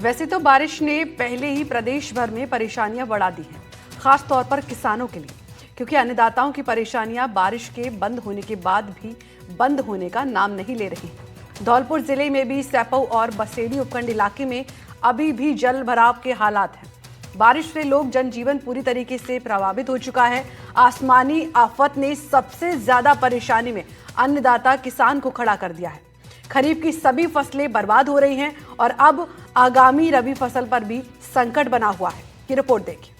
वैसे तो बारिश ने पहले ही प्रदेश भर में परेशानियां बढ़ा दी हैं, खास तौर पर किसानों के लिए, क्योंकि अन्नदाताओं की परेशानियां बारिश के बंद होने के बाद भी बंद होने का नाम नहीं ले रही। धौलपुर जिले में भी सैपऊ और बसेड़ी उपखंड इलाके में अभी भी जल भराव के हालात हैं। बारिश से लोग जनजीवन पूरी तरीके से प्रभावित हो चुका है। आसमानी आफत ने सबसे ज्यादा परेशानी में अन्नदाता किसान को खड़ा कर दिया है। खरीफ की सभी फसलें बर्बाद हो रही हैं और अब आगामी रबी फसल पर भी संकट बना हुआ है। ये रिपोर्ट देखिए।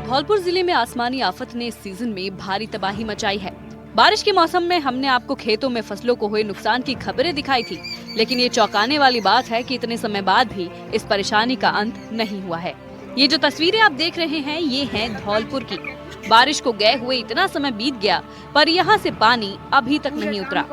धौलपुर जिले में आसमानी आफत ने इस सीजन में भारी तबाही मचाई है। बारिश के मौसम में हमने आपको खेतों में फसलों को हुए नुकसान की खबरें दिखाई थी, लेकिन ये चौंकाने वाली बात है कि इतने समय बाद भी इस परेशानी का अंत नहीं हुआ है। ये जो तस्वीरें आप देख रहे हैं, ये हैं धौलपुर की। बारिश को गए हुए इतना समय बीत गया, पर यहाँ से पानी अभी तक नहीं उतरा।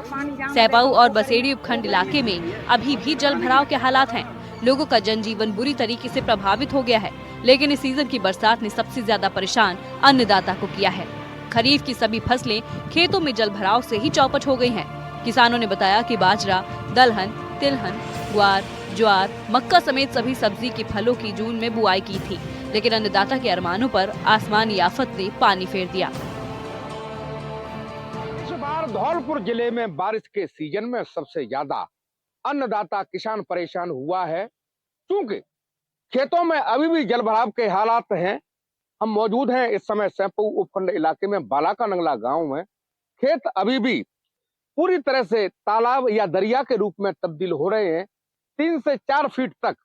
सैपऊ और बसेड़ी उपखंड इलाके में अभी भी जल भराव के हालात हैं। लोगों का जनजीवन बुरी तरीके से प्रभावित हो गया है, लेकिन इस सीजन की बरसात ने सबसे ज्यादा परेशान अन्नदाता को किया है। खरीफ की सभी फसलें खेतों में जल भराव से ही चौपट हो गई हैं। किसानों ने बताया कि बाजरा, दलहन, तिलहन, ग्वार, ज्वार, मक्का समेत सभी सब्जी की फलों की जून में बुआई की थी, लेकिन अन्नदाता के अरमानों पर आसमानी आफत ने पानी फेर दिया। इस बार धौलपुर जिले में बारिश के सीजन में सबसे ज्यादा अन्नदाता किसान परेशान हुआ है, क्योंकि खेतों में अभी भी जलभराव के हालात हैं। हम मौजूद हैं इस समय सैपऊ उपखंड इलाके में बाला का नंगला गांव में। खेत अभी भी पूरी तरह से तालाब या दरिया के रूप में तब्दील हो रहे हैं। 3 से 4 फीट तक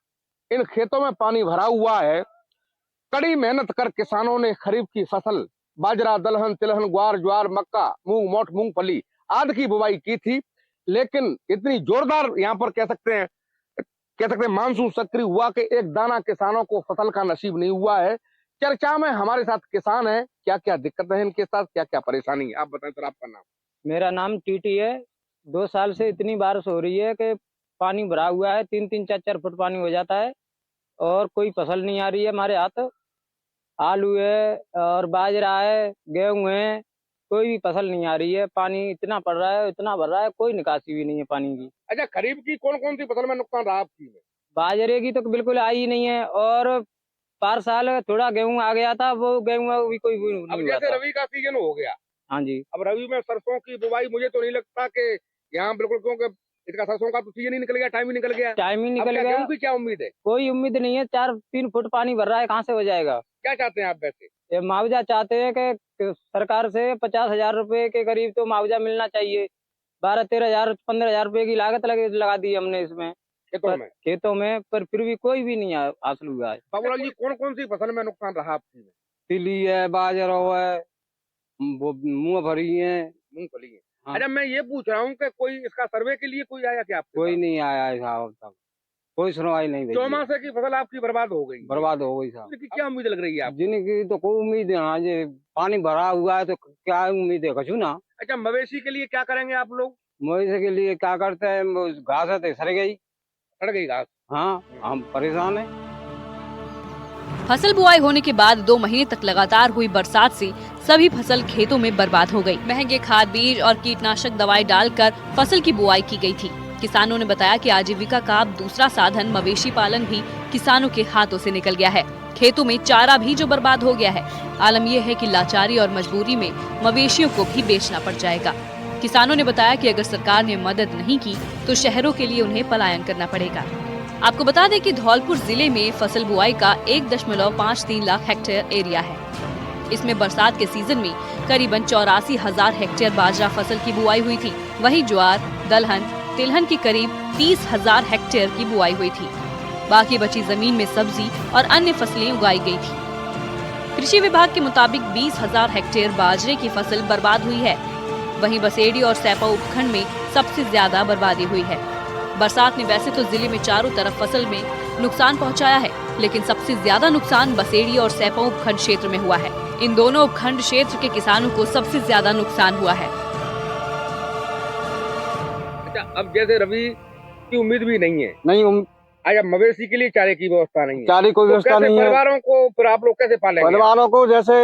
इन खेतों में पानी भरा हुआ है। कड़ी मेहनत कर किसानों ने खरीफ की फसल बाजरा, दलहन, तिलहन, ग्वार, ज्वार, मक्का, मूंग, मोठ, मूंगफली आदि की बुवाई की थी, लेकिन इतनी जोरदार यहाँ पर कह सकते हैं मानसून सक्रिय हुआ कि एक दाना किसानों को फसल का नसीब नहीं हुआ है। चर्चा में हमारे साथ किसान हैं। क्या क्या दिक्कत है इनके साथ, क्या क्या परेशानी है, आप बताएं सर। आपका नाम? मेरा नाम टीटी है। 2 साल से इतनी बारिश हो रही है कि पानी भरा हुआ है, 3-3, 4-4 फुट पानी हो जाता है और कोई फसल नहीं आ रही है। हमारे हाथ आलू है और बाजरा है, गेहूं है, कोई भी फसल नहीं आ रही है। पानी इतना पड़ रहा है, इतना भर रहा है, कोई निकासी भी नहीं है पानी की। अच्छा, खरीफ की कौन कौन सी फसल में नुकसान रहा आपकी में? बाजरे की तो बिल्कुल आई ही नहीं है और पार साल थोड़ा गेहूं आ गया था, वो गेहूं भी कोई नहीं अब हुआ जैसे था। रबी का सीजन हो गया, हाँ जी। अब रबी में सरसों की बुवाई मुझे तो नहीं लगता कि यहाँ बिल्कुल, क्योंकि इसका सरसों का तो सीजन ही निकल गया, टाइम ही निकल गया। टाइम ही निकल गया। गेहूं की क्या उम्मीद है? कोई उम्मीद नहीं है। 4-3 फुट पानी भर रहा है, कहाँ से हो जाएगा? क्या चाहते हैं आप वैसे? ये मुआवजा चाहते हैं कि सरकार से 50,000 रुपए के करीब तो मुआवजा मिलना चाहिए। 12-13,000, 15,000 रुपए की लागत लगा दी हमने इसमें खेतों में, पर फिर भी कोई भी नहीं हासिल हुआ है। बाबूलाल जी, कौन कौन सी फसल में नुकसान रहा आपकी में? तिली है, बाजरा है, मूंगफली है, मूंगफली है। हाँ। अच्छा, मैं ये पूछ रहा हूँ कि कोई इसका सर्वे के लिए कोई आया क्या आपके कोई पास? नहीं आया है साहब, तब कोई सुनवाई नहीं हुई। चौमासे की फसल आपकी बर्बाद हो गई। बर्बाद हो गई साहब। इसकी क्या उम्मीद लग रही है आपको? जिनकी तो कोई उम्मीद है, हाँ जी, पानी भरा हुआ है तो क्या उम्मीद है, कछु ना। अच्छा, मवेशी के लिए क्या करेंगे आप लोग? मवेशी के लिए क्या करते हैं, घास है तो सड़ गई घास। हाँ, हम परेशान हैं। फसल बुआई होने के बाद 2 महीने तक लगातार हुई बरसात से सभी फसल खेतों में बर्बाद हो गई। महंगे खाद, बीज और कीटनाशक दवाई डालकर फसल की बुआई की गई थी। किसानों ने बताया कि आजीविका का अब दूसरा साधन मवेशी पालन भी किसानों के हाथों से निकल गया है। खेतों में चारा भी जो बर्बाद हो गया है। आलम यह है कि लाचारी और मजबूरी में मवेशियों को भी बेचना पड़ जाएगा। किसानों ने बताया कि अगर सरकार ने मदद नहीं की तो शहरों के लिए उन्हें पलायन करना पड़ेगा। आपको बता दें कि धौलपुर जिले में फसल बुआई का 1.53 लाख हेक्टेयर एरिया है। इसमें बरसात के सीजन में करीबन 84,000 हेक्टेयर बाजरा फसल की बुआई हुई थी। वहीं ज्वार, दलहन, तिलहन की करीब 30,000 हेक्टेयर की बुआई हुई थी। बाकी बची जमीन में सब्जी और अन्य फसलें उगाई गई थी। कृषि विभाग के मुताबिक 20,000 हेक्टेयर बाजरे की फसल बर्बाद हुई है। वहीं बसेड़ी और सैपऊ उपखंड में सबसे ज्यादा बर्बादी हुई है। बरसात ने वैसे तो जिले में चारों तरफ फसल में नुकसान पहुंचाया है, लेकिन सबसे ज्यादा नुकसान बसेड़ी और सैपऊ उपखंड क्षेत्र में हुआ है। इन दोनों उपखंड क्षेत्र के किसानों को सबसे ज्यादा नुकसान हुआ है। अच्छा, अब जैसे रबी की उम्मीद भी नहीं है, आज अब मवेशी के लिए चारे की व्यवस्था नहीं है, चारे कोई तो व्यवस्था कैसे नहीं है। परिवारों को फिर आप लोग कैसे पालेंगे? परिवारों को जैसे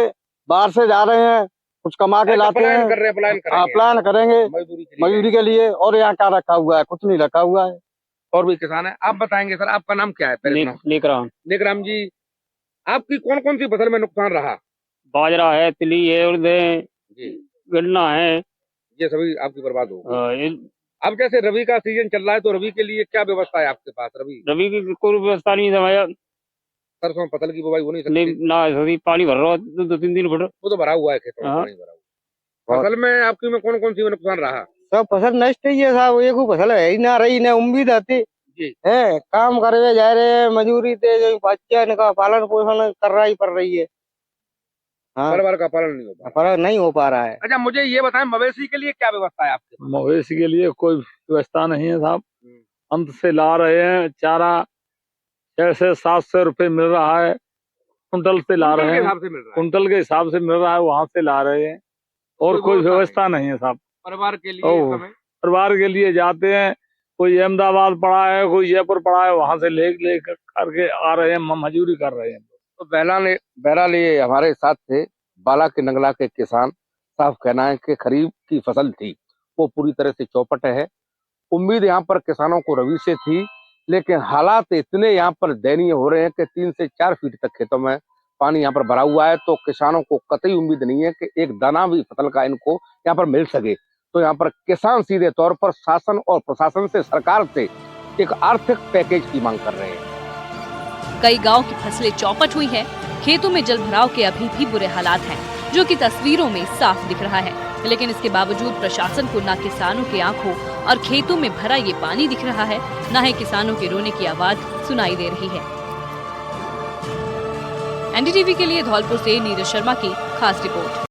बाहर से जा रहे हैं, कुछ कमा के लाते पलायन हैं। कर रहे हैं, पलायन करेंगे, प्लान करेंगे मजदूरी के लिए। और यहाँ क्या रखा हुआ है? कुछ नहीं रखा हुआ है। और भी किसान है, आप बताएंगे सर, आपका नाम क्या है? पहले नाम। नेकराम जी, आपकी कौन कौन सी फसल में नुकसान रहा? बाजरा है, तिली है, उड़द है, जी, गन्ना है। ये सभी आपकी बर्बाद हो गई। अब जैसे रबी का सीजन चल रहा है, तो रबी के लिए क्या व्यवस्था है आपके पास? रबी की कोई व्यवस्था नहीं है, सरसों फसल की बुवाई हो नहीं सकती? ना पानी भर रहा है 2-3 दिन फुट। वो तो भरा हुआ है, खेतों में पानी भरा हुआ। फसल में आपकी में कौन कौन सी में नुकसान रहा? सब फसल नष्ट ही है साहब, एक फसल है ही ना रही, ना उम्मीद आती है। काम करवे जा रहे हैं, मजूरी दे जो बच्चा इनका पालन पोषण करना ही पड़ रही है। हाँ, परिवार का पालन नहीं हो पा रहा है। अच्छा, मुझे ये बताएं, मवेशी के लिए क्या व्यवस्था है आपके पास? मवेशी के लिए कोई व्यवस्था नहीं है साहब। अंत से ला रहे हैं चारा, 600 से 700 रुपए मिल रहा है, कुंटल से ला रहे हैं, कुंटल के हिसाब से मिल रहा है, वहाँ से ला रहे हैं, और कोई व्यवस्था नहीं है साहब। परिवार के लिए परिवार के लिए जाते हैं, कोई अहमदाबाद पड़ा है, कोई जयपुर पड़ा है, वहाँ से ले करके आ रहे हैं, मजदूरी कर रहे हैं। तो बहरहाल ये हमारे साथ थे बाला के नंगला के किसान। साफ कहना है कि खरीफ की फसल थी वो पूरी तरह से चौपट है। उम्मीद यहाँ पर किसानों को रबी से थी, लेकिन हालात इतने यहाँ पर दयनीय हो रहे हैं कि 3 से 4 फीट तक खेतों में पानी यहाँ पर भरा हुआ है। तो किसानों को कतई उम्मीद नहीं है कि एक दाना भी फसल का इनको यहाँ पर मिल सके। तो यहाँ पर किसान सीधे तौर पर शासन और प्रशासन से, सरकार से एक आर्थिक पैकेज की मांग कर रहे हैं। कई गांव की फसलें चौपट हुई हैं, खेतों में जल भराव के अभी भी बुरे हालात हैं, जो कि तस्वीरों में साफ दिख रहा है। लेकिन इसके बावजूद प्रशासन को न किसानों की आंखों और खेतों में भरा ये पानी दिख रहा है, न ही किसानों के रोने की आवाज सुनाई दे रही है। एनडीटीवी के लिए धौलपुर से नीरज शर्मा की खास रिपोर्ट।